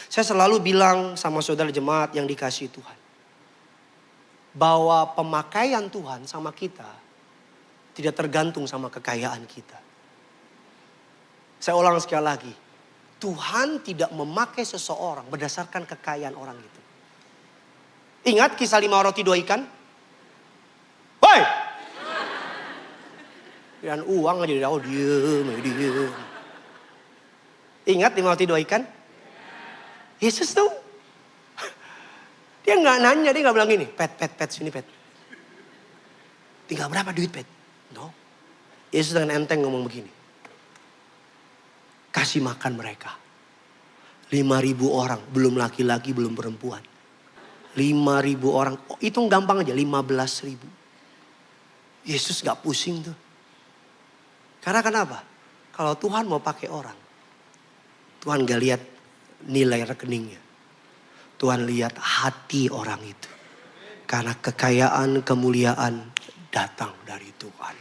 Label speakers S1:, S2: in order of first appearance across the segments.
S1: Saya selalu bilang sama saudara jemaat yang dikasihi Tuhan, bahwa pemakaian Tuhan sama kita tidak tergantung sama kekayaan kita. Saya ulang sekali lagi, Tuhan tidak memakai seseorang berdasarkan kekayaan orang itu. Ingat kisah 5 roti 2 ikan? Woi! Dan uang aja diem. Ingat 5 roti 2 ikan? Yesus tuh, dia nggak nanya, dia nggak bilang gini, pet, sini pet. Tinggal berapa duit pet? No. Yesus dengan enteng ngomong begini. Kasih makan mereka. 5.000 orang, belum laki-laki, belum perempuan. 5.000 orang, oh, hitung gampang aja, 15.000. Yesus gak pusing tuh. Karena kenapa? Kalau Tuhan mau pakai orang, Tuhan gak lihat nilai rekeningnya. Tuhan lihat hati orang itu. Karena kekayaan, kemuliaan datang dari Tuhan.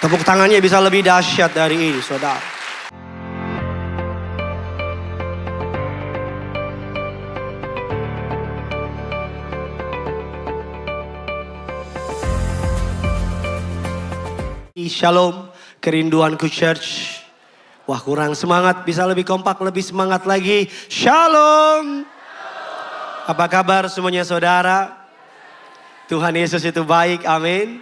S1: Tepuk tangannya bisa lebih dahsyat dari ini, saudara. Shalom, kerinduanku church. Wah, kurang semangat, bisa lebih kompak, lebih semangat lagi. Shalom. Apa kabar semuanya saudara? Tuhan Yesus itu baik, amin.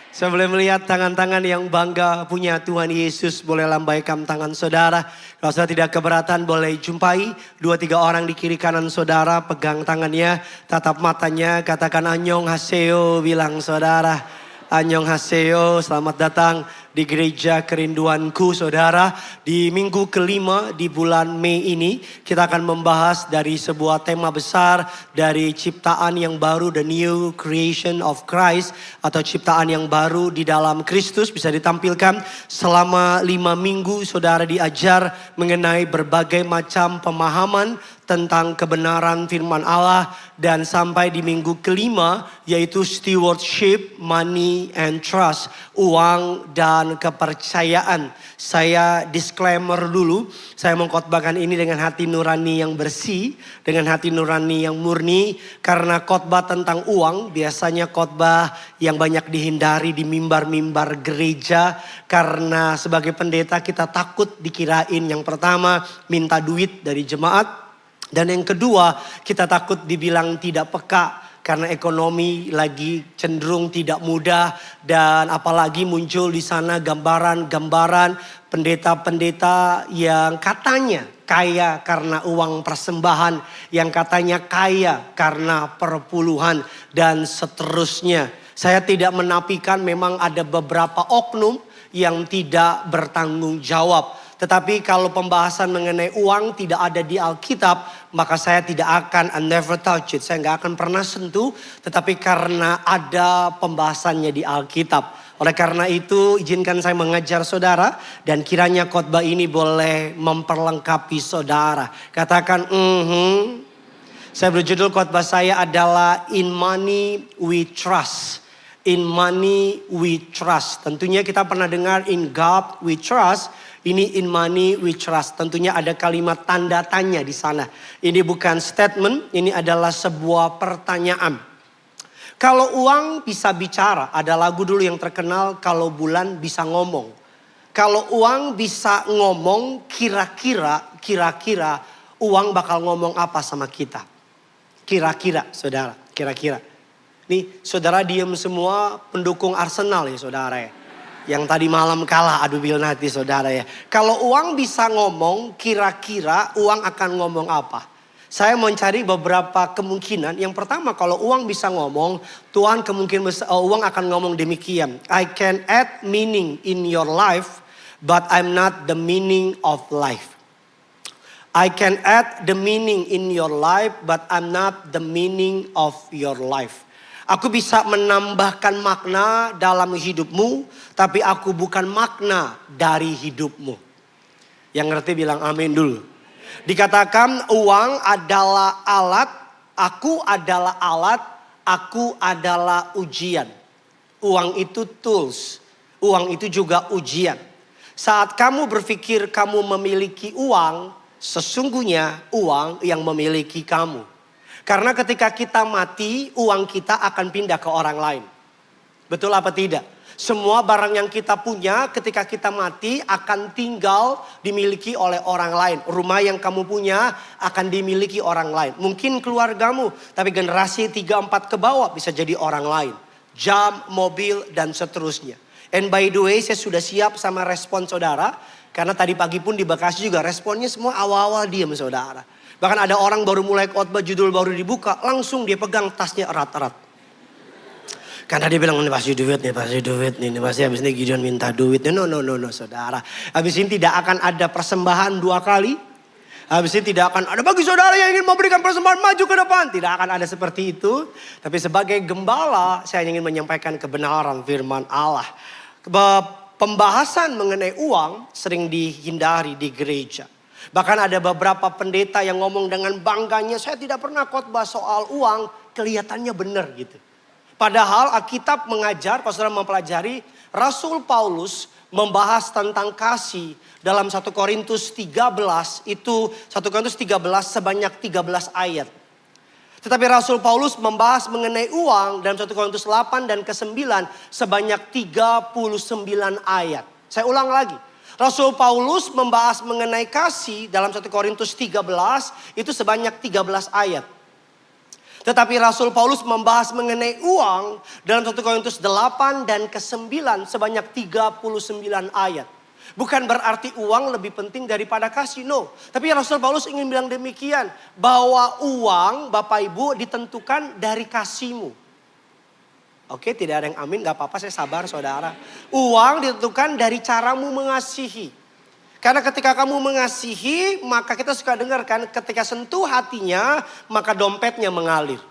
S1: Saya boleh melihat tangan-tangan yang bangga punya Tuhan Yesus. Boleh lambaikan tangan saudara. Kalau saudara tidak keberatan boleh jumpai 2-3 orang di kiri kanan saudara. Pegang tangannya, tatap matanya, katakan Annyeong Haseyo, bilang saudara. Annyeong Haseyo, selamat datang di gereja kerinduanku saudara. Di minggu kelima di bulan Mei ini kita akan membahas dari sebuah tema besar dari ciptaan yang baru, the new creation of Christ, atau ciptaan yang baru di dalam Kristus. Bisa ditampilkan selama 5 minggu saudara diajar mengenai berbagai macam pemahaman tentang kebenaran firman Allah. Dan sampai di minggu kelima yaitu stewardship, money and trust, uang dan kepercayaan. Saya disclaimer dulu, saya mengkhotbahkan ini dengan hati nurani yang bersih, dengan hati nurani yang murni. Karena khotbah tentang uang biasanya khotbah yang banyak dihindari di mimbar-mimbar gereja. Karena sebagai pendeta kita takut dikirain yang pertama minta duit dari jemaat. Dan yang kedua, kita takut dibilang tidak peka karena ekonomi lagi cenderung tidak mudah. Dan apalagi muncul di sana gambaran-gambaran pendeta-pendeta yang katanya kaya karena uang persembahan, yang katanya kaya karena perpuluhan, dan seterusnya. Saya tidak menafikan memang ada beberapa oknum yang tidak bertanggung jawab. Tetapi kalau pembahasan mengenai uang tidak ada di Alkitab, maka saya tidak akan, I never touch it. Saya nggak akan pernah sentuh, tetapi karena ada pembahasannya di Alkitab. Oleh karena itu izinkan saya mengajar saudara, dan kiranya khotbah ini boleh memperlengkapi saudara. Katakan Saya berjudul khotbah saya adalah In Money We Trust. In money we trust. Tentunya kita pernah dengar in God we trust. Ini in money we trust. Tentunya ada kalimat tanda tanya di sana. Ini bukan statement, ini adalah sebuah pertanyaan. Kalau uang bisa bicara, ada lagu dulu yang terkenal, kalau bulan bisa ngomong. Kalau uang bisa ngomong, kira-kira uang bakal ngomong apa sama kita? Kira-kira, saudara, kira-kira. Nih, saudara diem semua pendukung Arsenal ya, saudara ya. Yang tadi malam kalah adu bil hati saudara ya. Kalau uang bisa ngomong, kira-kira uang akan ngomong apa? Saya mau cari beberapa kemungkinan. Yang pertama, kalau uang bisa ngomong, Tuhan uang akan ngomong demikian. I can add meaning in your life, but I'm not the meaning of life. I can add the meaning in your life, but I'm not the meaning of your life. Aku bisa menambahkan makna dalam hidupmu, tapi aku bukan makna dari hidupmu. Yang ngerti bilang amin dulu. Dikatakan uang adalah alat, aku adalah alat, aku adalah ujian. Uang itu tools, uang itu juga ujian. Saat kamu berpikir kamu memiliki uang, Sesungguhnya uang yang memiliki kamu. Karena ketika kita mati, uang kita akan pindah ke orang lain. Betul apa tidak? Semua barang yang kita punya ketika kita mati akan tinggal dimiliki oleh orang lain. Rumah yang kamu punya akan dimiliki orang lain. Mungkin keluargamu, tapi generasi 3-4 ke bawah bisa jadi orang lain. Jam, mobil, dan seterusnya. And by the way, saya sudah siap sama respon saudara. Karena tadi pagi pun di Bekasi juga responnya semua awal-awal diam saudara. Bahkan ada orang baru mulai khotbah, judul baru dibuka, langsung dia pegang tasnya erat-erat. Karena dia bilang, ini pasti duit nih, ini pasti habis ini Gideon minta duit. No, saudara. Habis ini tidak akan ada persembahan 2 kali. Habis ini tidak akan ada bagi saudara yang ingin memberikan persembahan maju ke depan. Tidak akan ada seperti itu. Tapi sebagai gembala, saya ingin menyampaikan kebenaran firman Allah. Pembahasan mengenai uang sering dihindari di gereja. Bahkan ada beberapa pendeta yang ngomong dengan bangganya, saya tidak pernah khotbah soal uang, kelihatannya benar gitu. Padahal Alkitab mengajar, kalau saudara mempelajari, Rasul Paulus membahas tentang kasih dalam 1 Korintus 13, itu 1 Korintus 13 sebanyak 13 ayat. Tetapi Rasul Paulus membahas mengenai uang dalam 1 Korintus 8 dan ke-9 sebanyak 39 ayat. Saya ulang lagi. Rasul Paulus membahas mengenai kasih dalam 1 Korintus 13 itu sebanyak 13 ayat. Tetapi Rasul Paulus membahas mengenai uang dalam 1 Korintus 8 dan ke-9 sebanyak 39 ayat. Bukan berarti uang lebih penting daripada kasih, no. Tapi Rasul Paulus ingin bilang demikian. Bahwa uang Bapak Ibu ditentukan dari kasihmu. Oke, tidak ada yang amin, gak apa-apa, saya sabar saudara. Uang ditentukan dari caramu mengasihi. Karena ketika kamu mengasihi, maka kita suka dengar kan, ketika sentuh hatinya, maka dompetnya mengalir.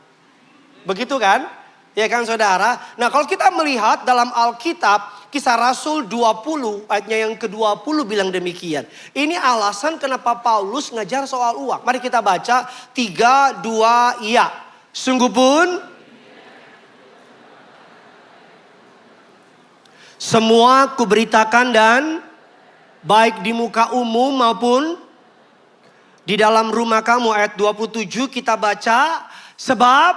S1: Begitu kan? Ya kan saudara? Nah kalau kita melihat dalam Alkitab, Kisah Rasul 20 ayatnya yang ke-20 bilang demikian. Ini alasan kenapa Paulus ngajar soal uang. Mari kita baca 3, 2, ya. Sungguh pun semua kuberitakan dan baik di muka umum maupun di dalam rumah kamu. Ayat 27 kita baca. Sebab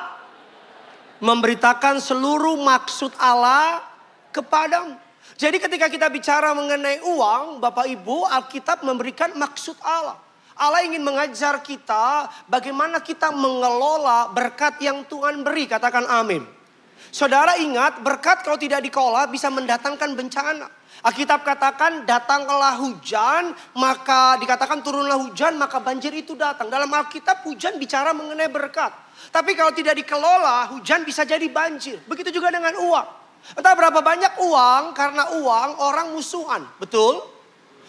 S1: memberitakan seluruh maksud Allah kepadamu. Jadi ketika kita bicara mengenai uang, Bapak Ibu, Alkitab memberikan maksud Allah. Allah ingin mengajar kita bagaimana kita mengelola berkat yang Tuhan beri. Katakan amin. Saudara ingat, berkat kalau tidak dikelola bisa mendatangkan bencana. Alkitab katakan datanglah hujan, maka dikatakan turunlah hujan, maka banjir itu datang. Dalam Alkitab hujan bicara mengenai berkat. Tapi kalau tidak dikelola, hujan bisa jadi banjir. Begitu juga dengan uang. Entah berapa banyak uang, karena uang orang musuhan. Betul?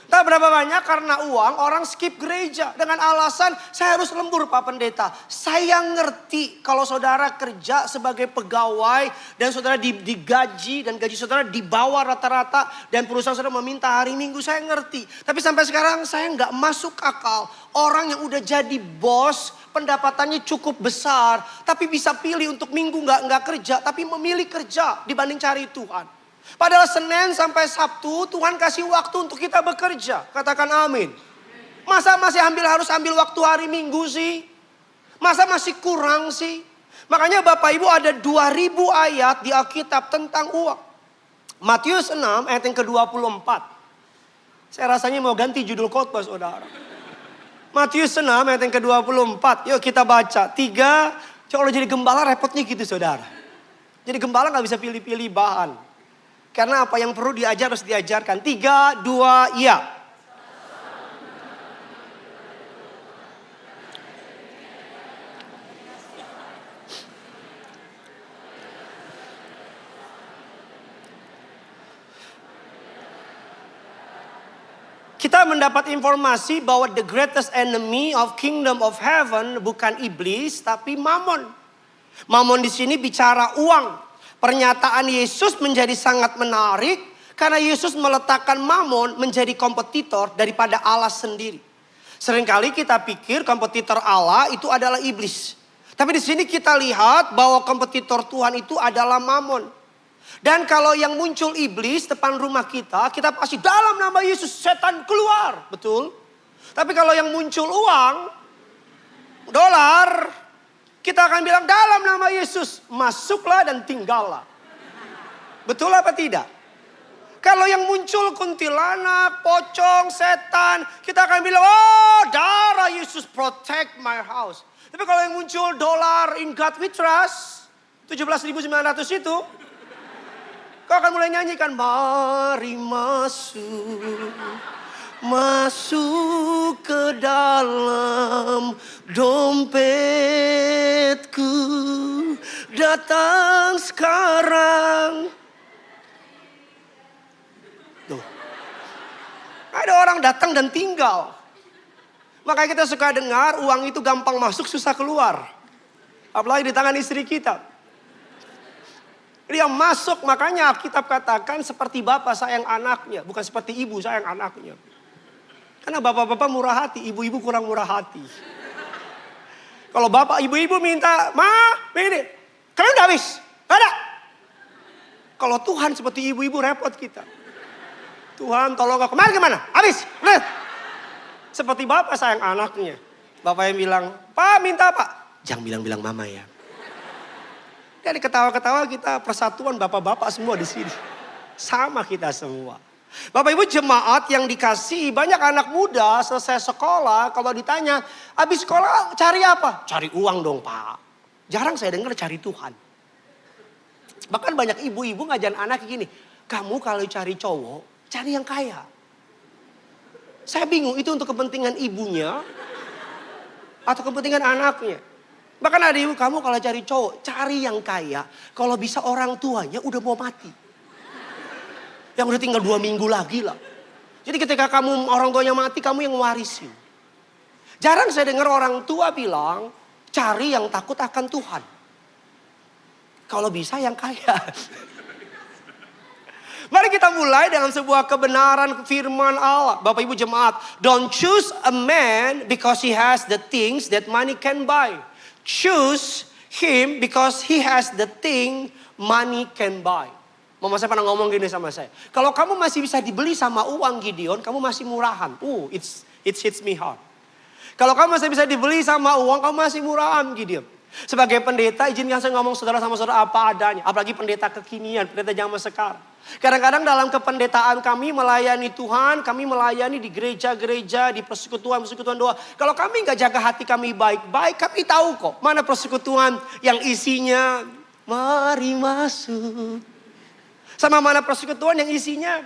S1: Entah berapa banyak karena uang orang skip gereja. Dengan alasan saya harus lembur Pak Pendeta. Saya ngerti kalau saudara kerja sebagai pegawai dan saudara digaji dan gaji saudara di bawah rata-rata. Dan perusahaan saudara meminta hari Minggu, saya ngerti. Tapi sampai sekarang saya nggak masuk akal. Orang yang udah jadi bos pendapatannya cukup besar. Tapi bisa pilih untuk Minggu nggak kerja. Tapi memilih kerja dibanding cari Tuhan. Padahal Senin sampai Sabtu Tuhan kasih waktu untuk kita bekerja. Katakan amin. Masa masih harus ambil waktu hari Minggu sih? Masa masih kurang sih? Makanya Bapak Ibu ada 2000 ayat di Alkitab tentang uang. Matius 6 ayat yang ke-24. Saya rasanya mau ganti judul khotbah saudara. Matius 6 ayat yang ke-24. Yuk kita baca. 3. Kalau jadi gembala repotnya gitu saudara. Jadi gembala gak bisa pilih-pilih bahan. Karena apa yang perlu diajar harus diajarkan. 3, 2, ya. Kita mendapat informasi bahwa the greatest enemy of kingdom of heaven bukan iblis tapi Mamon. Mamon di sini bicara uang. Pernyataan Yesus menjadi sangat menarik karena Yesus meletakkan Mamon menjadi kompetitor daripada Allah sendiri. Seringkali kita pikir kompetitor Allah itu adalah iblis. Tapi di sini kita lihat bahwa kompetitor Tuhan itu adalah Mamon. Dan kalau yang muncul iblis depan rumah kita pasti dalam nama Yesus setan keluar, betul? Tapi kalau yang muncul uang, dolar, kita akan bilang dalam nama Yesus, masuklah dan tinggallah. Betul apa tidak? Kalau yang muncul kuntilanak, pocong, setan, kita akan bilang, oh darah Yesus protect my house. Tapi kalau yang muncul dolar, in God we trust, 17.900 itu, kau akan mulai nyanyikan, mari masuk, masuk ke dalam dompetku, datang sekarang. Tuh. Ada orang datang dan tinggal. Makanya kita suka dengar uang itu gampang masuk, susah keluar. Apalagi di tangan istri kita. Dia masuk, makanya Alkitab katakan seperti bapak sayang anaknya. Bukan seperti ibu sayang anaknya. Karena bapak-bapak murah hati, ibu-ibu kurang murah hati. Kalau bapak, ibu-ibu minta, ma, ini, kalian udah habis? Gak ada. Kalau Tuhan seperti ibu-ibu repot kita. Tuhan tolong aku, kemarin gimana? Habis, lihat. Seperti bapak sayang anaknya. Bapak yang bilang, Pak minta Pak. Jangan bilang-bilang mama ya. Dari ketawa-ketawa kita persatuan bapak-bapak semua di sini. Sama kita semua. Bapak ibu jemaat yang dikasih banyak anak muda selesai sekolah. Kalau ditanya, habis sekolah cari apa? Cari uang dong Pak. Jarang saya dengar cari Tuhan. Bahkan banyak ibu-ibu ngajarin anak gini. Kamu kalau cari cowok, cari yang kaya. Saya bingung itu untuk kepentingan ibunya atau kepentingan anaknya. Bahkan ada ibu, kamu kalau cari cowok, cari yang kaya. Kalau bisa orang tuanya udah mau mati. Yang udah tinggal 2 minggu lagi lah. Jadi ketika kamu orang tuanya mati, kamu yang warisin. Jarang saya dengar orang tua bilang, cari yang takut akan Tuhan. Kalau bisa yang kaya. Mari kita mulai dengan sebuah kebenaran firman Allah. Bapak ibu jemaat. Don't choose a man because he has the things that money can buy. Choose him because he has the thing money can buy. Mama saya pernah ngomong gini sama saya. Kalau kamu masih bisa dibeli sama uang Gideon, kamu masih murahan. It hits me hard. Kalau kamu masih bisa dibeli sama uang, kamu masih murahan Gideon. Sebagai pendeta, izinkan saya ngomong saudara sama saudara apa adanya. Apalagi pendeta kekinian, pendeta zaman sekarang. Kadang-kadang dalam kependetaan kami melayani Tuhan, kami melayani di gereja-gereja, di persekutuan doa. Kalau kami nggak jaga hati kami baik-baik, kami tahu kok mana persekutuan yang isinya mari masuk. Sama mana persekutuan yang isinya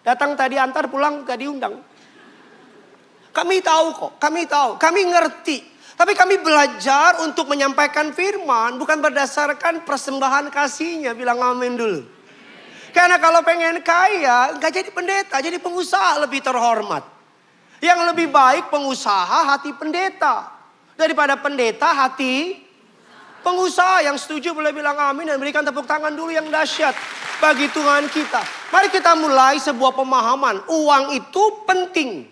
S1: datang tadi antar pulang gak diundang. Kami tahu kok, kami ngerti. Tapi kami belajar untuk menyampaikan firman bukan berdasarkan persembahan kasihnya. Bilang amin dulu. Karena kalau pengen kaya, gak jadi pendeta, jadi pengusaha lebih terhormat. Yang lebih baik pengusaha hati pendeta. Daripada pendeta hati pengusaha. Yang setuju boleh bilang amin dan berikan tepuk tangan dulu yang dahsyat bagi Tuhan kita. Mari kita mulai sebuah pemahaman. Uang itu penting.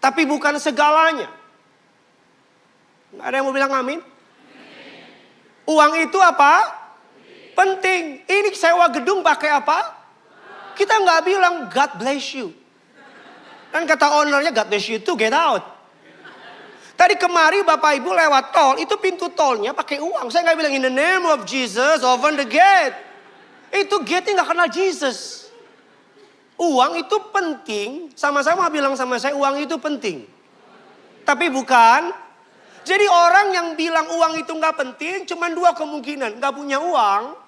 S1: Tapi bukan segalanya. Ada yang mau bilang amin? Uang itu apa? Penting. Ini sewa gedung pakai apa? Kita nggak bilang God bless you. Dan kata ownernya God bless you too, get out. Tadi kemari Bapak Ibu lewat tol, itu pintu tolnya pakai uang. Saya nggak bilang in the name of Jesus, open the gate. Itu gate-nya nggak kenal Jesus. Uang itu penting, sama-sama bilang sama saya uang itu penting. Tapi bukan. Jadi orang yang bilang uang itu nggak penting, cuma 2 kemungkinan. Nggak punya uang,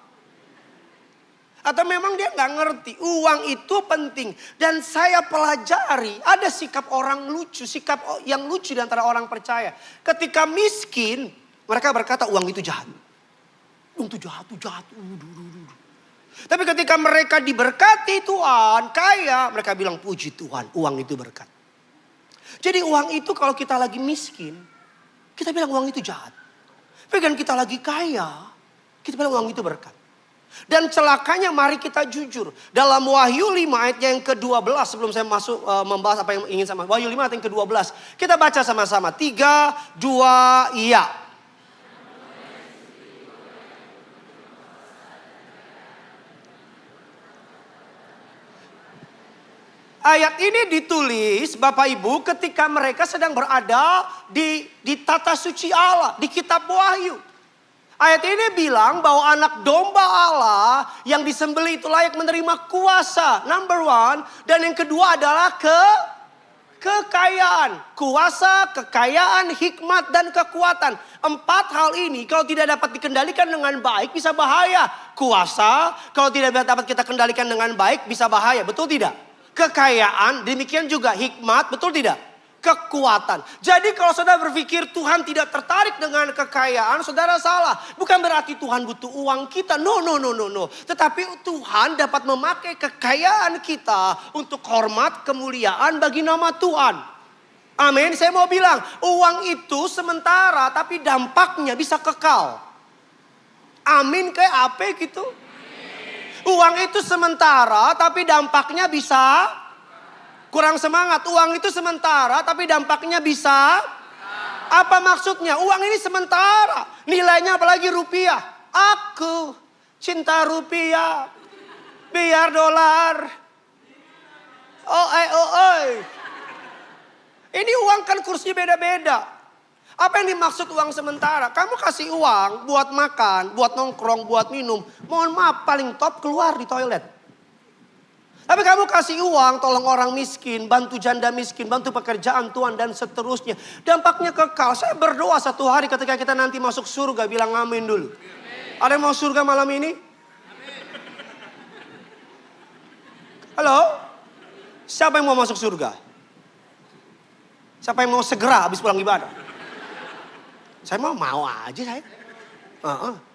S1: atau memang dia nggak ngerti. Uang itu penting. Dan saya pelajari, ada sikap orang lucu, sikap yang lucu di antara orang percaya. Ketika miskin, mereka berkata uang itu jahat. Uang itu jahat. Tapi ketika mereka diberkati Tuhan, kaya, mereka bilang puji Tuhan, uang itu berkat. Jadi uang itu kalau kita lagi miskin, kita bilang uang itu jahat. Tapi kan kita lagi kaya, kita bilang uang itu berkat. Dan celakanya mari kita jujur. Dalam Wahyu 5 ayatnya yang ke-12. Sebelum saya masuk membahas apa yang ingin sama. Wahyu 5 ayat yang ke-12. Kita baca sama-sama. 3, 2, iya. Ayat ini ditulis Bapak Ibu ketika mereka sedang berada di tata suci Allah, di kitab Wahyu. Ayat ini bilang bahwa anak domba Allah yang disembelih itu layak menerima kuasa. Number one. Dan yang kedua adalah kekayaan. Kuasa, kekayaan, hikmat, dan kekuatan. 4 hal ini kalau tidak dapat dikendalikan dengan baik bisa bahaya. Kuasa, kalau tidak dapat kita kendalikan dengan baik bisa bahaya. Betul tidak? Kekayaan, demikian juga hikmat, betul tidak? Kekuatan. Jadi kalau saudara berpikir Tuhan tidak tertarik dengan kekayaan, saudara salah. Bukan berarti Tuhan butuh uang kita. No. Tetapi Tuhan dapat memakai kekayaan kita untuk hormat, kemuliaan bagi nama Tuhan. Amin. Saya mau bilang, uang itu sementara tapi dampaknya bisa kekal. Amin, kayak apa gitu? Uang itu sementara tapi dampaknya bisa kurang semangat. Uang itu sementara tapi dampaknya bisa. Apa maksudnya? Uang ini sementara. Nilainya apalagi rupiah. Aku cinta rupiah. Biar dolar. Ini uang kan kursinya beda-beda. Apa yang dimaksud uang sementara? Kamu kasih uang buat makan, buat nongkrong, buat minum. Mohon maaf, paling top keluar di toilet. Tapi kamu kasih uang, tolong orang miskin, bantu janda miskin, bantu pekerjaan Tuhan dan seterusnya. Dampaknya kekal. Saya berdoa satu hari ketika kita nanti masuk surga, bilang amin dulu. Amin. Ada yang mau surga malam ini? Amin. Halo? Siapa yang mau masuk surga? Siapa yang mau segera habis pulang ibadah? Saya mau aja saya.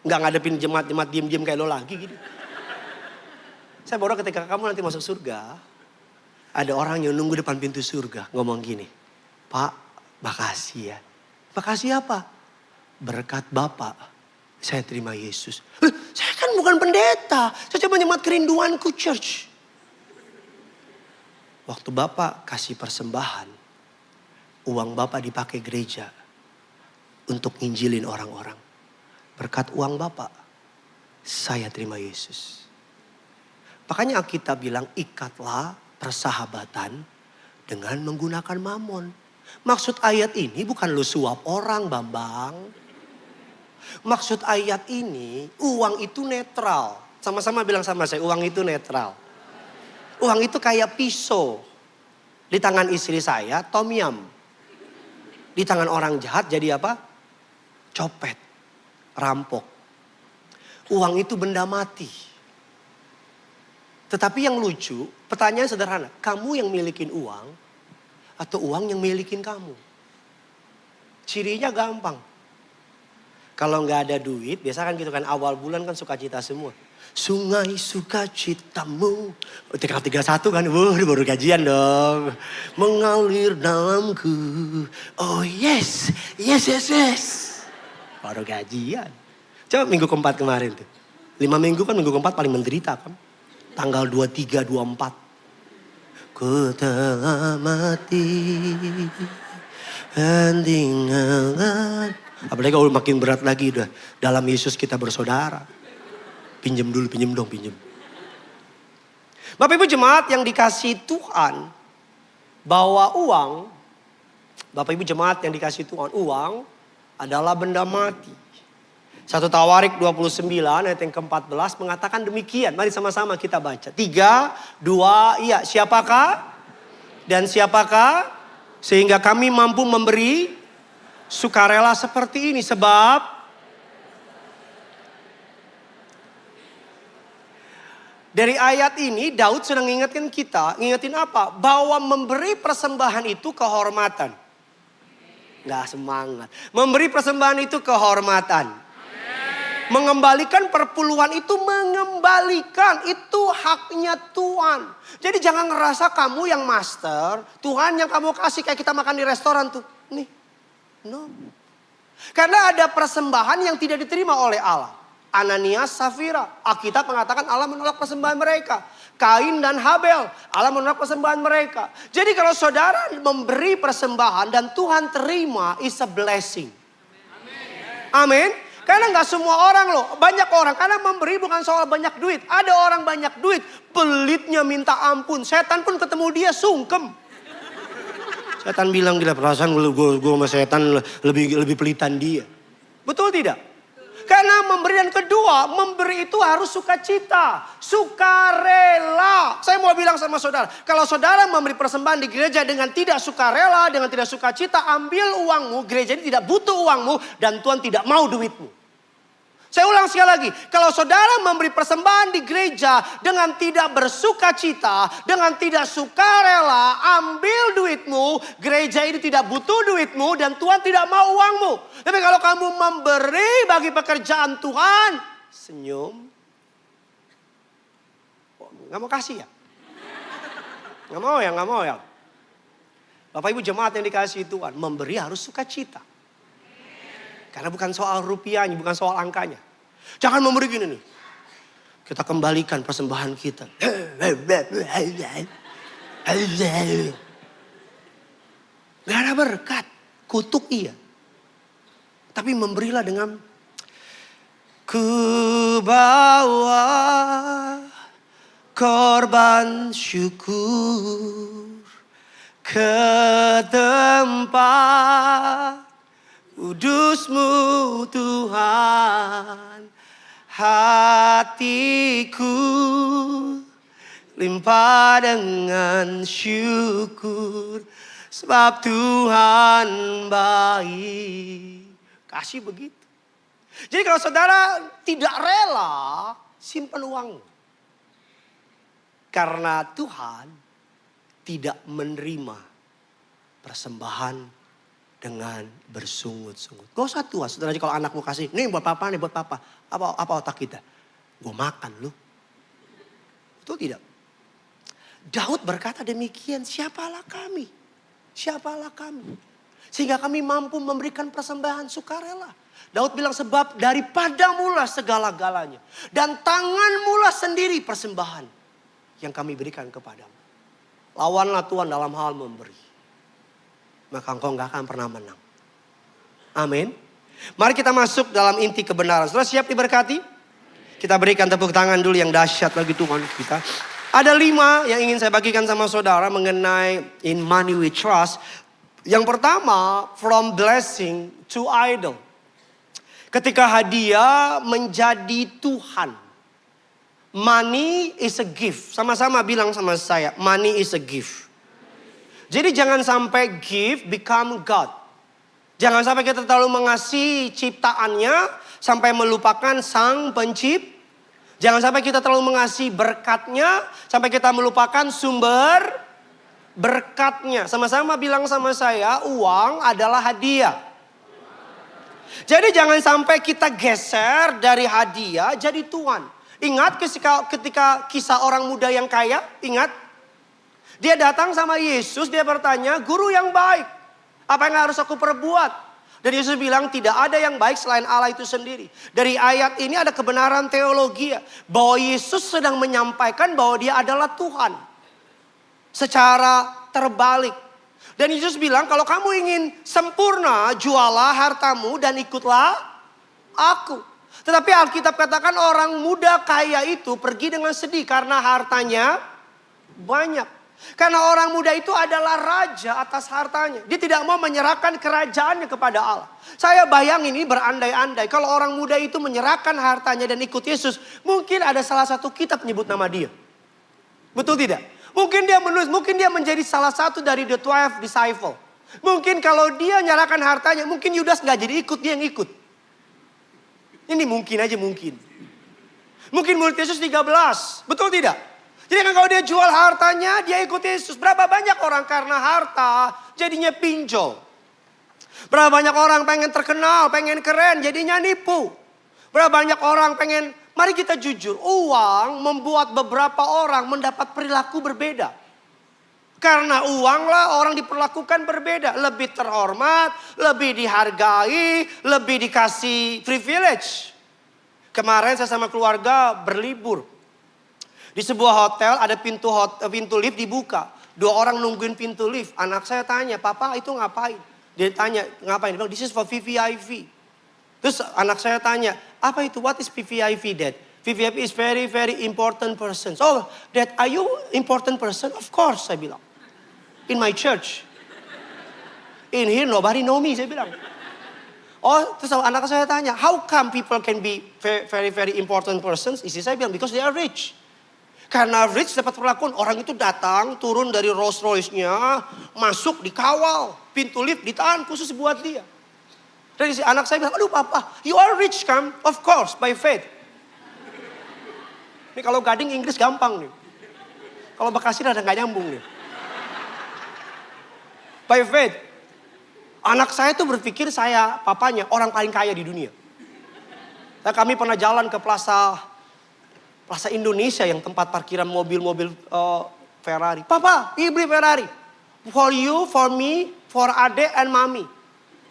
S1: Nggak ngadepin jemaat-jemaat diem-diem kayak lo lagi gitu. Saya baru ketika kamu nanti masuk surga. Ada orang yang nunggu depan pintu surga. Ngomong gini. Pak, makasih ya. Makasih apa? Berkat Bapak. Saya terima Yesus. Saya kan bukan pendeta. Saya cuma jemaat kerinduanku church. Waktu Bapak kasih persembahan. Uang Bapak dipakai gereja. Untuk nginjilin orang-orang. Berkat uang Bapak, saya terima Yesus. Makanya Alkitab bilang ikatlah persahabatan dengan menggunakan mamon. Maksud ayat ini bukan lu suap orang Bambang. Maksud ayat ini uang itu netral. Sama-sama bilang sama saya, uang itu netral. Uang itu kayak pisau. Di tangan istri saya, tom yum. Di tangan orang jahat jadi apa? Copet, rampok. Uang itu benda mati. Tetapi yang lucu, pertanyaan sederhana. Kamu yang milikin uang atau uang yang milikin kamu? Cirinya gampang. Kalau nggak ada duit, biasa kan gitu kan awal bulan kan sukacita semua. Sungai sukacitamu. TK 31 kan, baru gajian dong. Mengalir dalamku. Oh yes. Baru gajian. Coba minggu keempat kemarin tuh. 5 minggu kan minggu keempat paling menderita kan. Tanggal 23, 24. Ku telah mati. Tinggalan. Apalagi kalau makin berat lagi udah. Dalam Yesus kita bersaudara. Pinjem dong. Bapak Ibu jemaat yang dikasih Tuhan. Bahwa uang. Bapak Ibu jemaat yang dikasih Tuhan. Uang adalah benda mati. 1 Tawarik 29 ayat yang ke-14 mengatakan demikian. Mari sama-sama kita baca. 3, 2, iya. Siapakah? Dan siapakah? Sehingga kami mampu memberi sukarela seperti ini. Sebab dari ayat ini Daud sedang mengingatkan kita. Ngingetin apa? Bahwa memberi persembahan itu kehormatan. Nggak semangat. Memberi persembahan itu kehormatan. Mengembalikan perpuluhan itu mengembalikan. Itu haknya Tuhan. Jadi jangan ngerasa kamu yang master. Tuhan yang kamu kasih kayak kita makan di restoran tuh. Nih. No. Karena ada persembahan yang tidak diterima oleh Allah. Ananias, Safira. Alkitab mengatakan Allah menolak persembahan mereka. Kain dan Habel. Allah menolak persembahan mereka. Jadi kalau saudara memberi persembahan dan Tuhan terima is a blessing. Amin. Karena nggak semua orang loh, banyak orang. Karena memberi bukan soal banyak duit. Ada orang banyak duit, pelitnya minta ampun. Setan pun ketemu dia sungkem. Setan bilang, gila perasaan gue sama setan lebih pelitan dia. Betul tidak? Karena memberi dan kedua, memberi itu harus sukacita, sukarela. Saya mau bilang sama saudara, kalau saudara memberi persembahan di gereja dengan tidak sukarela, dengan tidak sukacita, ambil uangmu, gereja ini tidak butuh uangmu dan Tuhan tidak mau duitmu. Saya ulang sekali lagi, kalau saudara memberi persembahan di gereja dengan tidak bersukacita, dengan tidak sukarela, ambil duitmu, gereja ini tidak butuh duitmu dan Tuhan tidak mau uangmu. Tapi kalau kamu memberi bagi pekerjaan Tuhan, senyum. Oh, gak mau kasih ya? Gak mau ya. Bapak Ibu jemaat yang dikasihi Tuhan, memberi harus sukacita. Karena bukan soal rupiahnya, bukan soal angkanya. Jangan memberi gini nih. Kita kembalikan persembahan kita. Gak ada berkat. Kutuk iya. Tapi memberilah dengan ku bawa korban syukur ke tempat kudus-Mu Tuhan, hatiku limpah dengan syukur, sebab Tuhan baik. Kasih begitu. Jadi kalau saudara tidak rela, simpan uangmu. Karena Tuhan tidak menerima persembahan dengan bersungut-sungut. Gak usah tua, saudara, kalau anakmu kasih, nih buat papa, nih buat papa. Apa otak kita? Gue makan lu. Betul tidak? Daud berkata demikian, siapalah kami? Siapalah kami? Sehingga kami mampu memberikan persembahan sukarela. Daud bilang sebab daripadamu lah segala-galanya. Dan tanganmu lah sendiri persembahan yang kami berikan kepadamu. Lawanlah Tuhan dalam hal memberi. Maka engkau gak akan pernah menang. Amin. Mari kita masuk dalam inti kebenaran. Saudara siap diberkati? Kita berikan tepuk tangan dulu yang dahsyat bagi Tuhan kita. Ada 5 yang ingin saya bagikan sama saudara mengenai in money we trust. Yang pertama, from blessing to idol. Ketika hadiah menjadi Tuhan. Money is a gift. Sama-sama bilang sama saya, money is a gift. Jadi jangan sampai gift become God. Jangan sampai kita terlalu mengasihi ciptaannya sampai melupakan sang pencipta. Jangan sampai kita terlalu mengasihi berkatnya sampai kita melupakan sumber berkatnya. Sama-sama bilang sama saya, uang adalah hadiah. Jadi jangan sampai kita geser dari hadiah jadi Tuhan. Ingat ketika kisah orang muda yang kaya, ingat? Dia datang sama Yesus, dia bertanya, guru yang baik, apa yang harus aku perbuat? Dan Yesus bilang, tidak ada yang baik selain Allah itu sendiri. Dari ayat ini ada kebenaran teologi, bahwa Yesus sedang menyampaikan bahwa dia adalah Tuhan. Secara terbalik. Dan Yesus bilang, kalau kamu ingin sempurna, jualah hartamu dan ikutlah aku. Tetapi Alkitab katakan orang muda kaya itu pergi dengan sedih karena hartanya banyak. Karena orang muda itu adalah raja atas hartanya. Dia tidak mau menyerahkan kerajaannya kepada Allah. Saya bayangin ini berandai-andai. Kalau orang muda itu menyerahkan hartanya dan ikut Yesus. Mungkin ada salah satu kitab menyebut nama dia. Betul tidak? Mungkin dia menulis. Mungkin dia menjadi salah satu dari the 12 disciple. Mungkin kalau dia menyerahkan hartanya. Mungkin Yudas gak jadi ikut. Dia yang ikut. Ini mungkin aja mungkin. Mungkin murid Yesus 13. Betul tidak? Jadi kan kalau dia jual hartanya, dia ikut Yesus. Berapa banyak orang karena harta jadinya pinjol. Berapa banyak orang pengen terkenal, pengen keren, jadinya nipu. Berapa banyak orang pengen, mari kita jujur, uang membuat beberapa orang mendapat perilaku berbeda. Karena uanglah orang diperlakukan berbeda. Lebih terhormat, lebih dihargai, lebih dikasih privilege. Kemarin saya sama keluarga berlibur. Di sebuah hotel ada pintu lift dibuka. 2 orang nungguin pintu lift. Anak saya tanya, papa itu ngapain? Dia tanya, ngapain? Dia bilang, this is for VVIP. Terus anak saya tanya, apa itu? What is VVIP, Dad? VVIP is very, very important person. Oh, Dad, are you important person? Of course, saya bilang. In my church. In here, nobody know me, saya bilang. Oh, terus anak saya tanya, how come people can be very, very important persons? Istri saya bilang, because they are rich. Karena rich dapat perlakuan, orang itu datang, turun dari Rolls Royce-nya, masuk dikawal, pintu lift ditahan khusus buat dia. Dan si anak saya bilang, aduh papa, you are rich kan? Of course, by faith. Ini kalau Gading Inggris gampang nih. Kalau Bekasi ada nggak nyambung nih. By faith. Anak saya tuh berpikir saya, papanya, orang paling kaya di dunia. Nah, kami pernah jalan ke Plaza Indonesia yang tempat parkiran mobil-mobil Ferrari. Papa, you beli Ferrari. For you, for me, for Ade and Mami.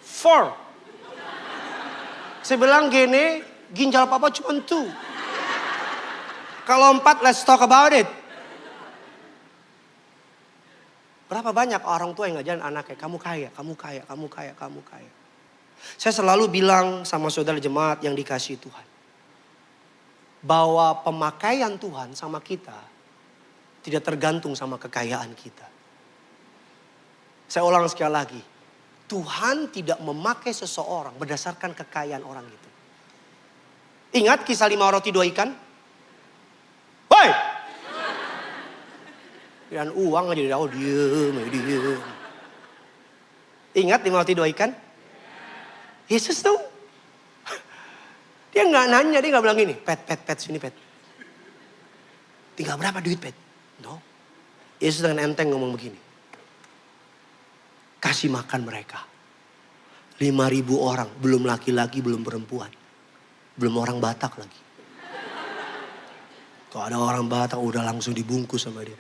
S1: 4. Saya bilang gini, ginjal papa cuma 2. Kalau 4, let's talk about it. Berapa banyak orang tua yang ngajarin anaknya, kamu kaya, kamu kaya, kamu kaya, kamu kaya. Saya selalu bilang sama saudara jemaat yang dikasihi Tuhan. Bahwa pemakaian Tuhan sama kita tidak tergantung sama kekayaan kita. Saya ulang sekali lagi. Tuhan tidak memakai seseorang berdasarkan kekayaan orang itu. Ingat kisah 5 roti 2 ikan? Woi! Dan uang aja diem. Ingat 5 roti 2 ikan? Yesus tuh. Dia nggak nanya, dia nggak bilang gini, pet, sini pet. Tinggal berapa duit pet? No. Yesus dengan enteng ngomong begini. Kasih makan mereka. 5.000 orang, belum laki-laki, belum perempuan. Belum orang Batak lagi. Kalau ada orang Batak udah langsung dibungkus sama dia.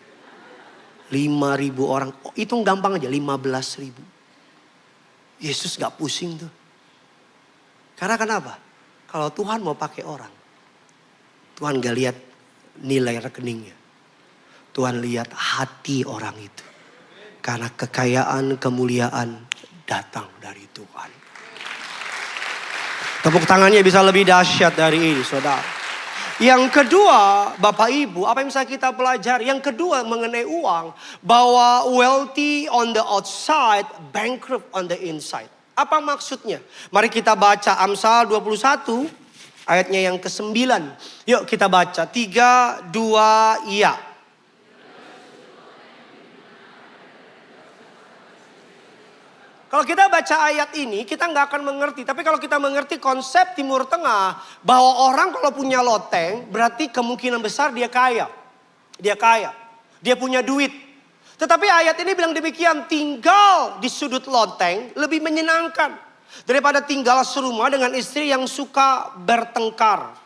S1: 5.000 orang, hitung gampang aja, 15.000. Yesus gak pusing tuh. Karena kenapa? Kalau Tuhan mau pakai orang, Tuhan gak lihat nilai rekeningnya. Tuhan lihat hati orang itu. Karena kekayaan, kemuliaan datang dari Tuhan. Tepuk tangannya bisa lebih dahsyat dari ini, saudara. Yang kedua, Bapak Ibu, apa yang bisa kita pelajari? Yang kedua mengenai uang, bahwa wealthy on the outside, bankrupt on the inside. Apa maksudnya? Mari kita baca Amsal 21 ayatnya yang ke-9. Yuk kita baca. 3, 2, iya. Kalau kita baca ayat ini kita nggak akan mengerti. Tapi kalau kita mengerti konsep Timur Tengah. Bahwa orang kalau punya loteng berarti kemungkinan besar dia kaya. Dia kaya. Dia punya duit. Tetapi ayat ini bilang demikian, tinggal di sudut loteng lebih menyenangkan daripada tinggal serumah dengan istri yang suka bertengkar.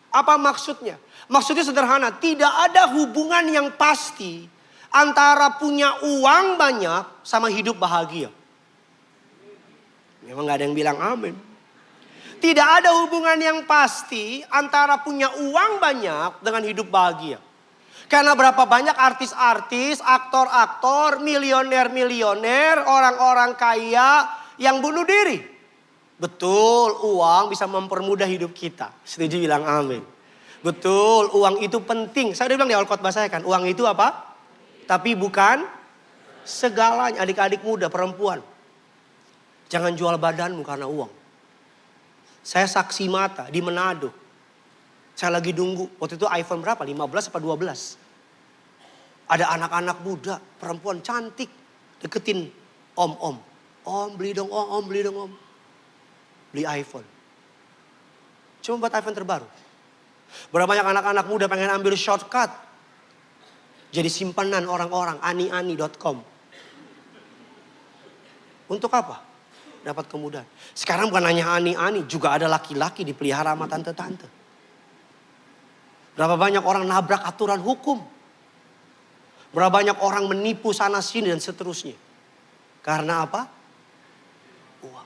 S1: Apa maksudnya? Maksudnya sederhana, tidak ada hubungan yang pasti antara punya uang banyak sama hidup bahagia. Memang gak ada yang bilang amin. Tidak ada hubungan yang pasti antara punya uang banyak dengan hidup bahagia. Karena berapa banyak artis-artis, aktor-aktor, milioner-milioner, orang-orang kaya yang bunuh diri. Betul, uang bisa mempermudah hidup kita. Setuju bilang amin. Betul, uang itu penting. Saya udah bilang di awal khotbah saya kan, uang itu apa? Tapi bukan segalanya. Adik-adik muda, perempuan. Jangan jual badanmu karena uang. Saya saksi mata di Manado. Saya lagi nunggu. Waktu itu iPhone berapa? 15 apa 12? Ada anak-anak muda, perempuan cantik. Deketin om. Om beli dong om, beli dong om. Beli iPhone. Cuma buat iPhone terbaru. Berapa banyak anak-anak muda pengen ambil shortcut. Jadi simpanan orang-orang, ani.com. Untuk apa? Dapat kemudahan. Sekarang bukan hanya ani-ani, juga ada laki-laki dipelihara sama tante-tante. Berapa banyak orang nabrak aturan hukum. Berapa banyak orang menipu sana sini dan seterusnya. Karena apa? Uang.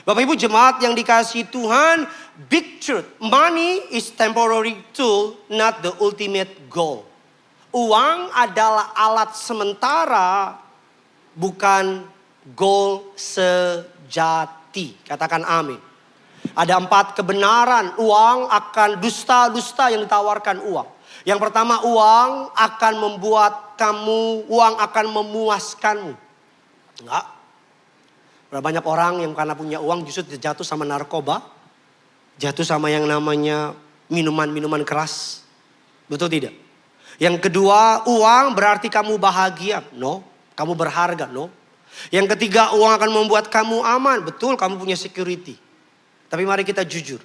S1: Bapak Ibu jemaat yang dikasihi Tuhan, big truth. Money is temporary tool, not the ultimate goal. Uang adalah alat sementara, bukan goal sejati. Katakan amin. Ada 4 kebenaran uang akan dusta-dusta yang ditawarkan uang. Yang pertama, uang akan membuat uang akan memuaskanmu. Enggak. Berapa banyak orang yang karena punya uang justru jatuh sama narkoba. Jatuh sama yang namanya minuman-minuman keras. Betul tidak? Yang kedua, uang berarti kamu bahagia. No. Kamu berharga. No. Yang ketiga, uang akan membuat kamu aman. Betul, kamu punya security. Tapi mari kita jujur.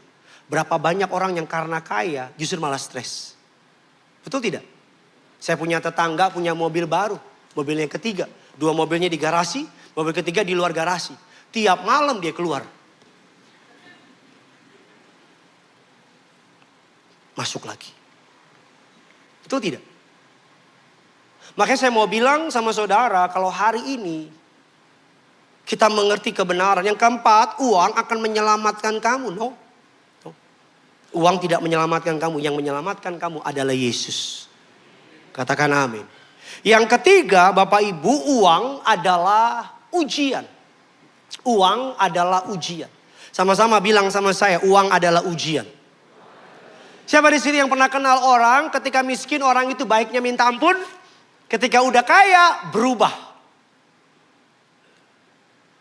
S1: Berapa banyak orang yang karena kaya justru malah stres. Betul tidak? Saya punya tetangga punya mobil baru. Mobilnya yang ketiga. 2 mobilnya di garasi. Mobil ketiga di luar garasi. Tiap malam dia keluar. Masuk lagi. Betul tidak? Makanya saya mau bilang sama saudara. Kalau hari ini kita mengerti kebenaran. Yang keempat, uang akan menyelamatkan kamu. No. Uang tidak menyelamatkan kamu. Yang menyelamatkan kamu adalah Yesus. Katakan amin. Yang ketiga, Bapak Ibu, uang adalah ujian. Uang adalah ujian. Sama-sama bilang sama saya, uang adalah ujian. Siapa di sini yang pernah kenal orang ketika miskin orang itu baiknya minta ampun. Ketika udah kaya berubah.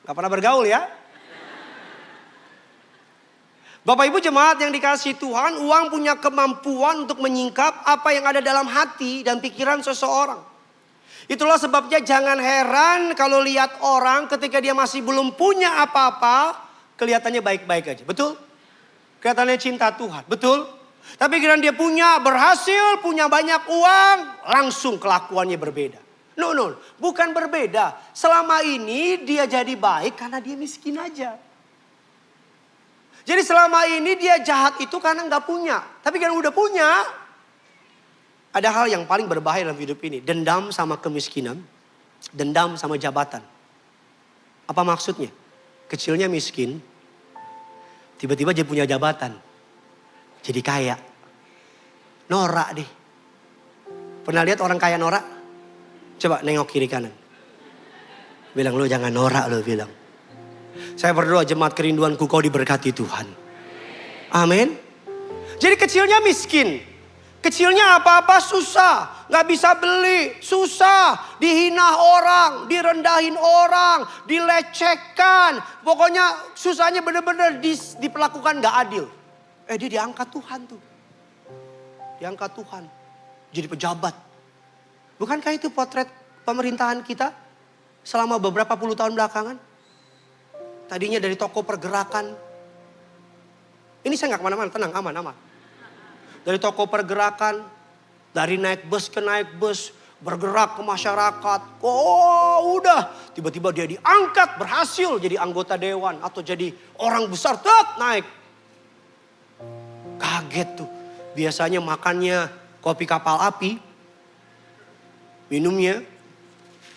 S1: Gak pernah bergaul ya. Bapak Ibu jemaat yang dikasihi Tuhan, uang punya kemampuan untuk menyingkap apa yang ada dalam hati dan pikiran seseorang. Itulah sebabnya jangan heran kalau lihat orang ketika dia masih belum punya apa-apa, kelihatannya baik-baik aja. Betul? Kelihatannya cinta Tuhan. Betul? Tapi kira dia berhasil, punya banyak uang, langsung kelakuannya berbeda. No, bukan berbeda. Selama ini dia jadi baik karena dia miskin aja. Jadi selama ini dia jahat itu karena nggak punya. Tapi karena udah punya, ada hal yang paling berbahaya dalam hidup ini. Dendam sama kemiskinan, dendam sama jabatan. Apa maksudnya? Kecilnya miskin, tiba-tiba dia punya jabatan. Jadi kaya. Norak deh. Pernah lihat orang kaya norak? Coba nengok kiri kanan. Bilang, lu jangan norak lu bilang. Saya berdoa jemaat kerinduanku kau diberkati Tuhan. Amin. Jadi kecilnya miskin. Kecilnya apa-apa susah. Gak bisa beli. Susah. Dihina orang. Direndahin orang. Dilecehkan. Pokoknya susahnya benar-benar diperlakukan gak adil. Dia diangkat Tuhan tuh. Diangkat Tuhan. Jadi pejabat. Bukankah itu potret pemerintahan kita selama beberapa puluh tahun belakangan? Tadinya dari toko pergerakan. Ini saya gak kemana-mana, tenang, aman. Dari toko pergerakan, dari naik bus ke naik bus, bergerak ke masyarakat. Oh udah, tiba-tiba dia diangkat, berhasil jadi anggota dewan. Atau jadi orang besar, naik. Kaget tuh, biasanya makannya kopi kapal api. Minumnya,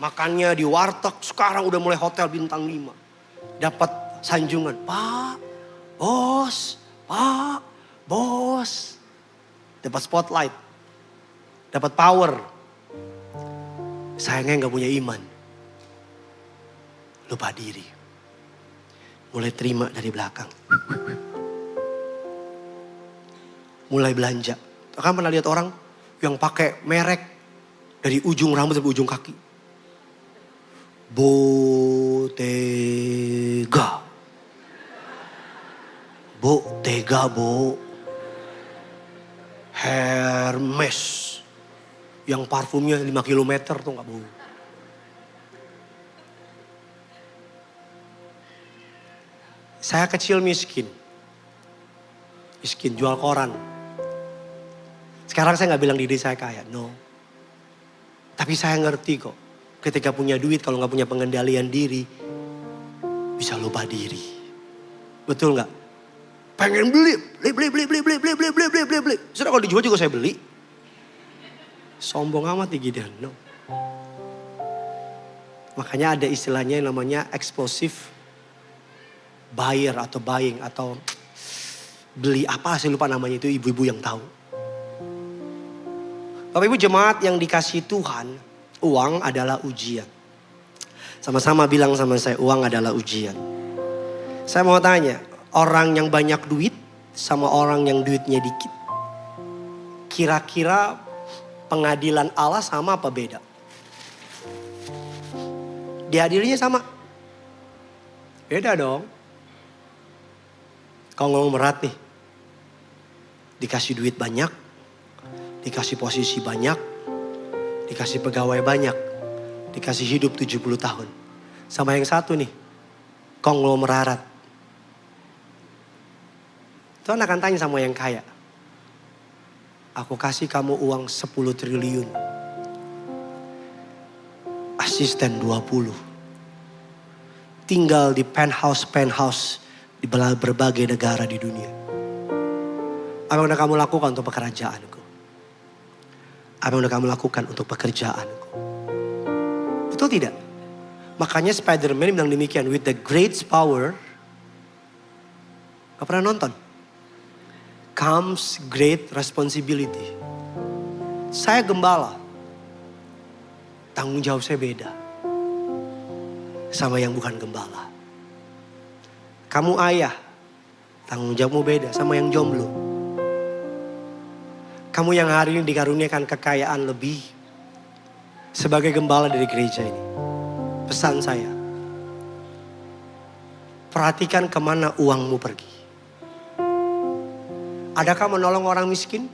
S1: makannya di warteg, sekarang udah mulai hotel bintang 5. Dapat sanjungan, Pak, bos. Dapat spotlight, dapat power. Sayangnya gak punya iman. Lupa diri. Mulai terima dari belakang. Mulai belanja. Kan pernah lihat orang yang pakai merek. Dari ujung rambut sampai ujung kaki. Bottega. Hermes. Yang parfumnya 5 kilometer tuh gak bau. Saya kecil miskin. Miskin jual koran. Sekarang saya gak bilang diri saya kaya. No. Tapi saya ngerti kok, ketika punya duit kalau gak punya pengendalian diri, bisa lupa diri. Betul gak? Pengen beli. Sudah kalau dijual juga saya beli. Sombong amat nih Gideon. No. Makanya ada istilahnya yang namanya explosive buyer atau buying atau beli apa saya lupa namanya itu ibu-ibu yang tahu. Bapak Ibu jemaat yang dikasihi Tuhan, uang adalah ujian. Sama-sama bilang sama saya, uang adalah ujian. Saya mau tanya, Orang yang banyak duit sama orang yang duitnya dikit. Kira-kira pengadilan Allah sama apa beda? Diadilinya sama? Beda dong. Konglomerat nih. Dikasih duit banyak, dikasih posisi banyak, dikasih pegawai banyak, dikasih hidup 70 tahun. Sama yang satu nih, konglomerat. Tuhan akan tanya sama yang kaya. Aku kasih kamu uang 10 triliun. Asisten 20. Tinggal di penthouse di berbagai negara di dunia. Apa yang udah kamu lakukan untuk pekerjaanku? Apa yang udah kamu lakukan untuk pekerjaanku? Betul tidak? Makanya Spider-Man bilang demikian. With the great power. Gak pernah nonton? Comes great responsibility. Saya gembala. Tanggung jawab saya beda. Sama yang bukan gembala. Kamu ayah. Tanggung jawabmu beda sama yang jomblo. Kamu yang hari ini dikaruniakan kekayaan lebih. Sebagai gembala dari gereja ini. Pesan saya. Perhatikan kemana uangmu pergi. Adakah menolong orang miskin?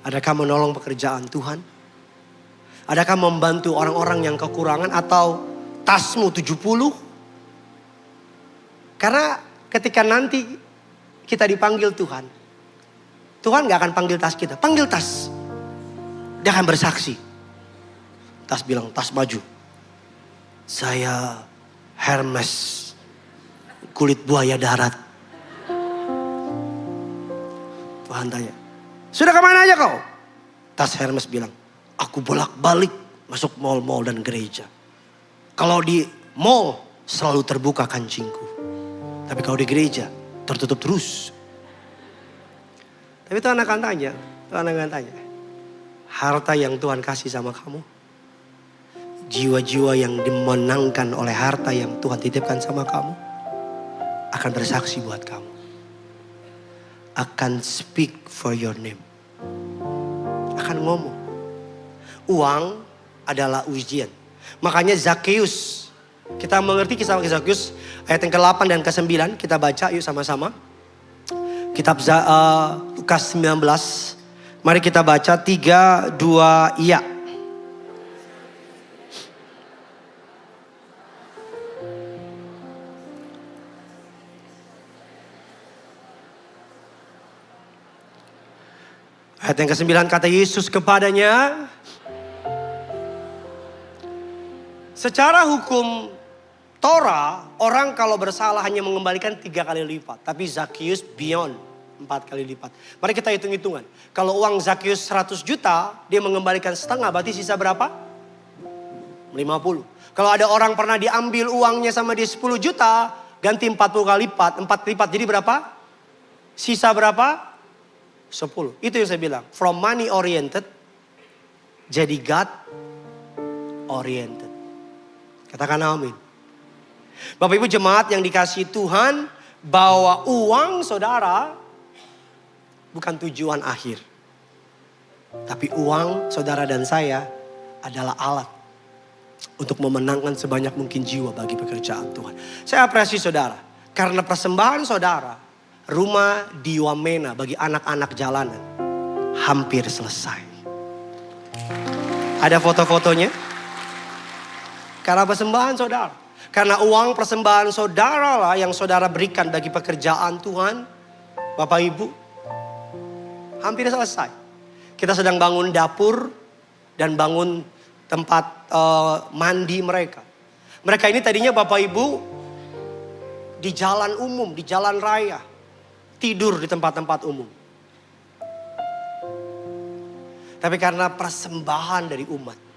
S1: Adakah menolong pekerjaan Tuhan? Adakah membantu orang-orang yang kekurangan atau tasmu 70? Karena ketika nanti kita dipanggil Tuhan. Tuhan gak akan panggil tas kita. Panggil tas. Dia akan bersaksi. Tas bilang, tas maju. Saya Hermes. Kulit buaya darat. Tuhan tanya, sudah kemana aja kau? Tas Hermes bilang, aku bolak-balik masuk mall-mall dan gereja. Kalau di mall selalu terbuka kancingku. Tapi kalau di gereja tertutup terus. Tapi Tuhan akan tanya, harta yang Tuhan kasih sama kamu. Jiwa-jiwa yang dimenangkan oleh harta yang Tuhan titipkan sama kamu. Akan bersaksi buat kamu. Akan speak for your name. Akan ngomong. Uang adalah ujian. Makanya Zakheus. Kita mengerti kisah Zakheus. Ayat yang ke-8 dan ke-9. Kita baca yuk sama-sama. Kitab Lukas 19. Mari kita baca 3, 2, iya. Ayat yang ke-9 kata Yesus kepadanya. Secara hukum Torah, orang kalau bersalah hanya mengembalikan 3 kali lipat. Tapi Zakheus beyond 4 kali lipat. Mari kita hitung-hitungan. Kalau uang Zakheus 100 juta, dia mengembalikan setengah, berarti sisa berapa? 50. Kalau ada orang pernah diambil uangnya sama dia 10 juta, ganti 40 kali lipat, 4 lipat jadi berapa? Sisa berapa? 10. Itu yang saya bilang. From money oriented, jadi God oriented. Katakan amin. Bapak Ibu jemaat yang dikasihi Tuhan, bahwa uang saudara bukan tujuan akhir. Tapi uang saudara dan saya adalah alat untuk memenangkan sebanyak mungkin jiwa bagi pekerjaan Tuhan. Saya apresiasi saudara. Karena persembahan saudara, rumah di Wamena bagi anak-anak jalanan hampir selesai. Ada foto-fotonya? Karena persembahan saudara. Karena uang persembahan saudara lah yang saudara berikan bagi pekerjaan Tuhan. Bapak Ibu, hampir selesai. Kita sedang bangun dapur dan bangun tempat mandi mereka. Mereka ini tadinya Bapak Ibu di jalan umum, di jalan raya. Tidur di tempat-tempat umum. Tapi karena persembahan dari umat.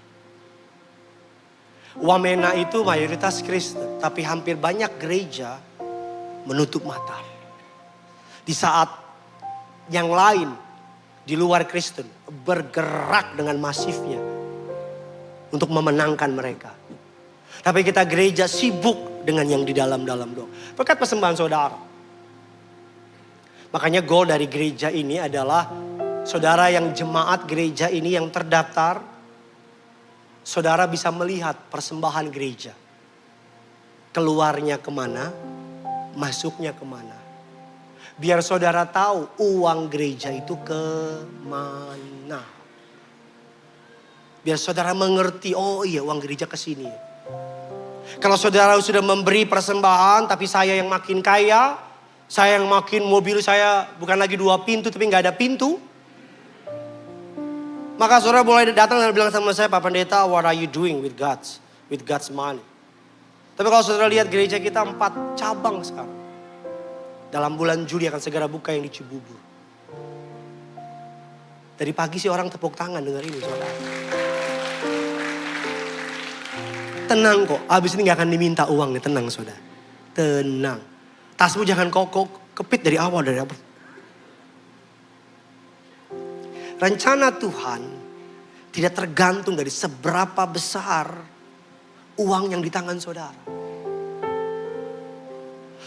S1: Wamena itu mayoritas Kristen. Tapi hampir banyak gereja menutup mata. Di saat yang lain di luar Kristen bergerak dengan masifnya. Untuk memenangkan mereka. Tapi kita gereja sibuk dengan yang di dalam-dalam doang. Berkat persembahan saudara. Makanya goal dari gereja ini adalah saudara yang jemaat gereja ini yang terdaftar, saudara bisa melihat persembahan gereja. Keluarnya kemana, masuknya kemana. Biar saudara tahu uang gereja itu kemana. Biar saudara mengerti, oh iya uang gereja ke sini. Kalau saudara sudah memberi persembahan tapi saya yang makin kaya, saya yang makin mobil saya bukan lagi 2 pintu tapi nggak ada pintu. Maka saudara boleh datang dan bilang sama saya, Pak Pendeta, what are you doing with God's money? Tapi kalau saudara lihat gereja kita 4 cabang sekarang. Dalam bulan Juli akan segera buka yang di Cibubur. Dari pagi sih orang tepuk tangan dengar ini saudara. Tenang kok, habis ini gak akan diminta uang nih, tenang saudara. Tenang. Tasmu jangan kok kepit dari awal. Rencana Tuhan tidak tergantung dari seberapa besar uang yang di tangan saudara.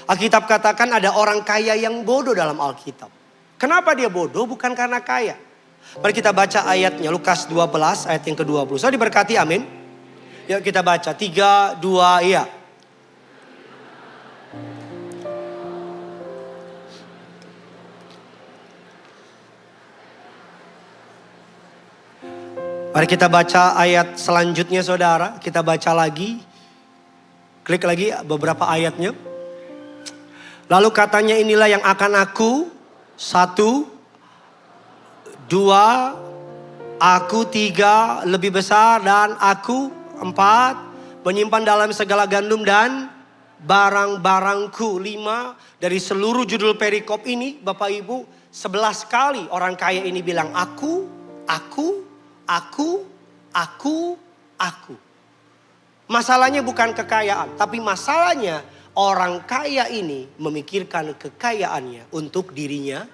S1: Alkitab katakan ada orang kaya yang bodoh dalam Alkitab. Kenapa dia bodoh? Bukan karena kaya. Mari kita baca ayatnya, Lukas 12 ayat yang ke-20. Saya diberkati, amin. Yuk kita baca, 3, 2, iya. Mari kita baca ayat selanjutnya saudara. Kita baca lagi. Klik lagi beberapa ayatnya. Lalu katanya inilah yang akan aku. 1, 2, aku 3 lebih besar dan aku 4 menyimpan dalam segala gandum dan barang-barangku. 5 dari seluruh judul perikop ini Bapak Ibu 11 kali orang kaya ini bilang aku. Masalahnya bukan kekayaan, tapi masalahnya orang kaya ini memikirkan kekayaannya untuk dirinya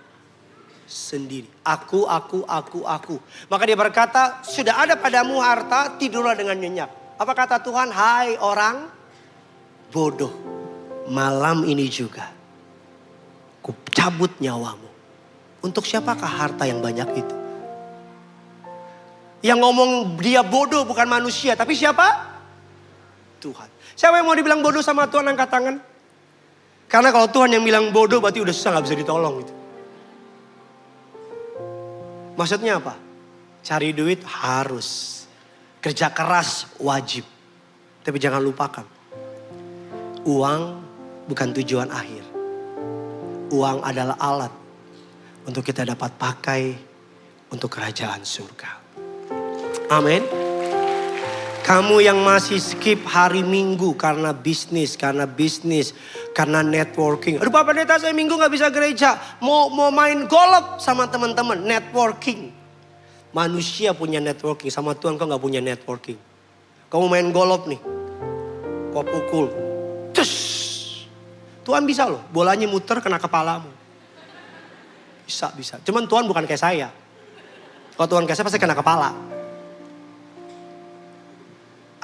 S1: sendiri. Aku. Maka dia berkata, sudah ada padamu harta, tidurlah dengan nyenyak. Apa kata Tuhan? Hai orang bodoh, malam ini juga ku cabut nyawamu. Untuk siapakah harta yang banyak itu? Yang ngomong dia bodoh bukan manusia, tapi siapa? Tuhan. Siapa yang mau dibilang bodoh sama Tuhan, angkat tangan. Karena kalau Tuhan yang bilang bodoh berarti udah susah, gak bisa ditolong gitu. Maksudnya apa? Cari duit harus. Kerja keras wajib. Tapi jangan lupakan. Uang bukan tujuan akhir. Uang adalah alat untuk kita dapat pakai untuk kerajaan surga. Amin. Kamu yang masih skip hari Minggu karena bisnis, karena networking. Aduh Pak Pendeta, saya Minggu gak bisa gereja. Mau main golf sama teman-teman, networking. Manusia punya networking, sama Tuhan kau gak punya networking. Kamu main golf nih, kau pukul. Cus. Tuhan bisa loh, bolanya muter kena kepalamu. Bisa. Cuman Tuhan bukan kayak saya. Kalau Tuhan kayak saya pasti kena kepala.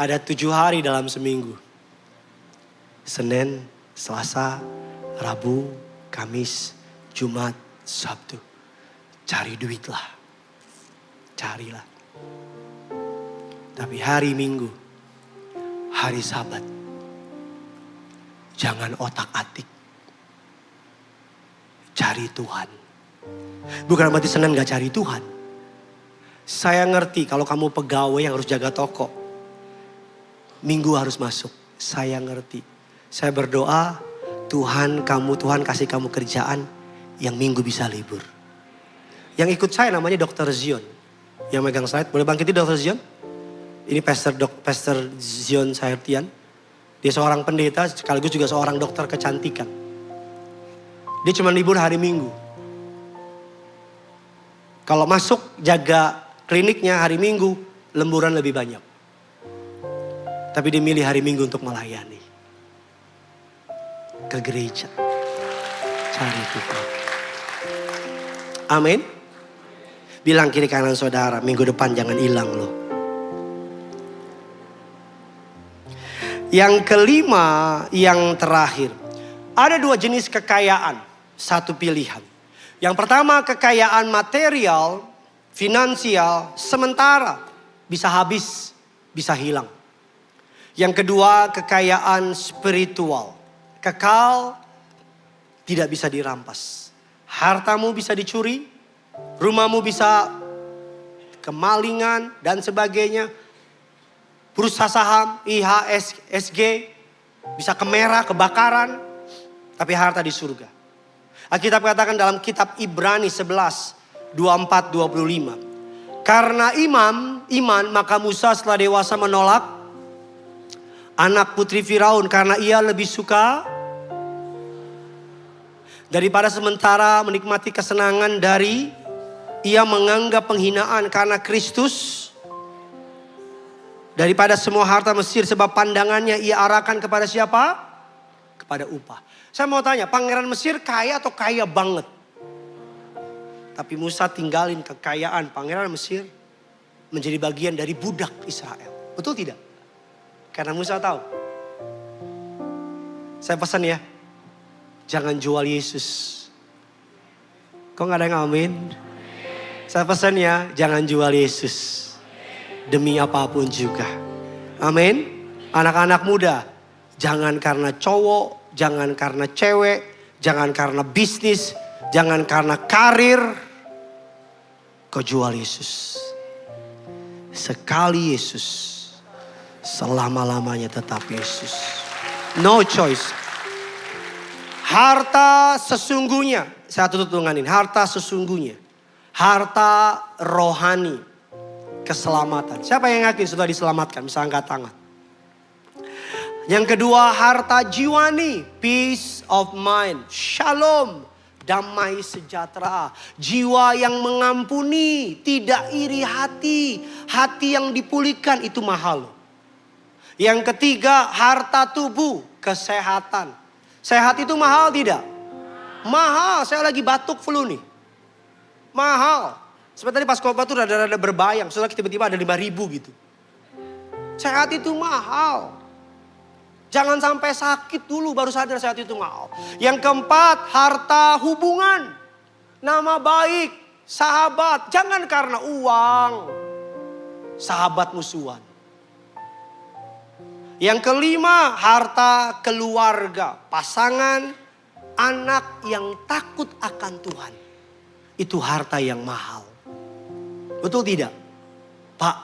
S1: Ada 7 hari dalam seminggu. Senin, Selasa, Rabu, Kamis, Jumat, Sabtu. Cari duitlah. Carilah. Tapi hari Minggu, hari Sabat, jangan otak-atik. Cari Tuhan. Bukan berarti Senin gak cari Tuhan. Saya ngerti kalau kamu pegawai yang harus jaga toko. Minggu harus masuk. Saya ngerti. Saya berdoa, Tuhan kasih kamu kerjaan yang Minggu bisa libur. Yang ikut saya namanya Dr. Zion. Yang megang slide, boleh bangkitin Dr. Zion? Ini Pastor Zion Sahertian. Dia seorang pendeta sekaligus juga seorang dokter kecantikan. Dia cuma libur hari Minggu. Kalau masuk jaga kliniknya hari Minggu, lemburan lebih banyak. Tapi dia milih hari Minggu untuk melayani. Ke gereja. Cari Tuhan. Amin. Bilang kiri kanan saudara, minggu depan jangan hilang loh. Yang kelima, yang terakhir. Ada 2 jenis kekayaan. 1 pilihan. Yang pertama, kekayaan material, finansial, sementara, bisa habis, bisa hilang. Yang kedua, kekayaan spiritual, kekal, tidak bisa dirampas. Hartamu bisa dicuri, rumahmu bisa kemalingan dan sebagainya. Bursa saham, IHSG, bisa kemerah, kebakaran, tapi harta di surga. Alkitab katakan dalam kitab Ibrani 11, 24-25. Karena iman, maka Musa setelah dewasa menolak anak putri Firaun karena ia lebih suka daripada sementara menikmati kesenangan dari ia menganggap penghinaan karena Kristus daripada semua harta Mesir, sebab pandangannya ia arahkan kepada siapa? Kepada upah. Saya mau tanya, pangeran Mesir kaya atau kaya banget? Tapi Musa tinggalin kekayaan pangeran Mesir menjadi bagian dari budak Israel. Betul tidak? Karena Musa tahu. Saya pesan ya, jangan jual Yesus. Kok gak ada yang amin? Saya pesan ya, jangan jual Yesus. Demi apapun juga. Amin. Anak-anak muda, jangan karena cowok, jangan karena cewek, jangan karena bisnis, jangan karena karir, kau jual Yesus. Sekali Yesus, selama-lamanya tetap Yesus. No choice. Harta sesungguhnya, saya tutup dengan ini, harta sesungguhnya. Harta rohani, keselamatan. Siapa yang yakin sudah diselamatkan? Bisa angkat tangan. Yang kedua, harta jiwani, peace of mind, shalom, damai sejahtera. Jiwa yang mengampuni, tidak iri hati. Hati yang dipulihkan itu mahal. Yang ketiga, harta tubuh, kesehatan. Sehat itu mahal tidak? Mahal, saya lagi batuk flu nih. Mahal. Seperti tadi pas khotbah tuh rada-rada berbayang. Setelah tiba-tiba ada 5.000 gitu. Sehat itu mahal. Jangan sampai sakit dulu baru sadar sehat itu mahal. Yang keempat, harta hubungan. Nama baik, sahabat. Jangan karena uang. Sahabat musuhan. Yang kelima, harta keluarga. Pasangan, anak yang takut akan Tuhan. Itu harta yang mahal. Betul tidak? Pak,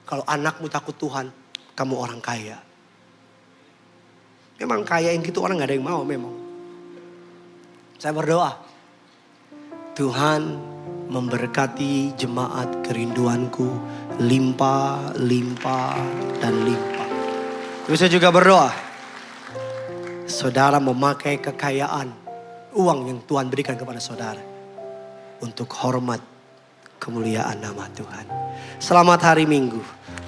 S1: kalau anakmu takut Tuhan, kamu orang kaya. Memang kaya yang gitu orang gak ada yang mau memang. Saya berdoa. Tuhan memberkati jemaat kerinduanku. Limpah, limpah, dan limpah. Tapi saya juga berdoa. Saudara memakai kekayaan. Uang yang Tuhan berikan kepada saudara. Untuk hormat kemuliaan nama Tuhan. Selamat hari Minggu.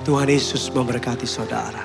S1: Tuhan Yesus memberkati saudara.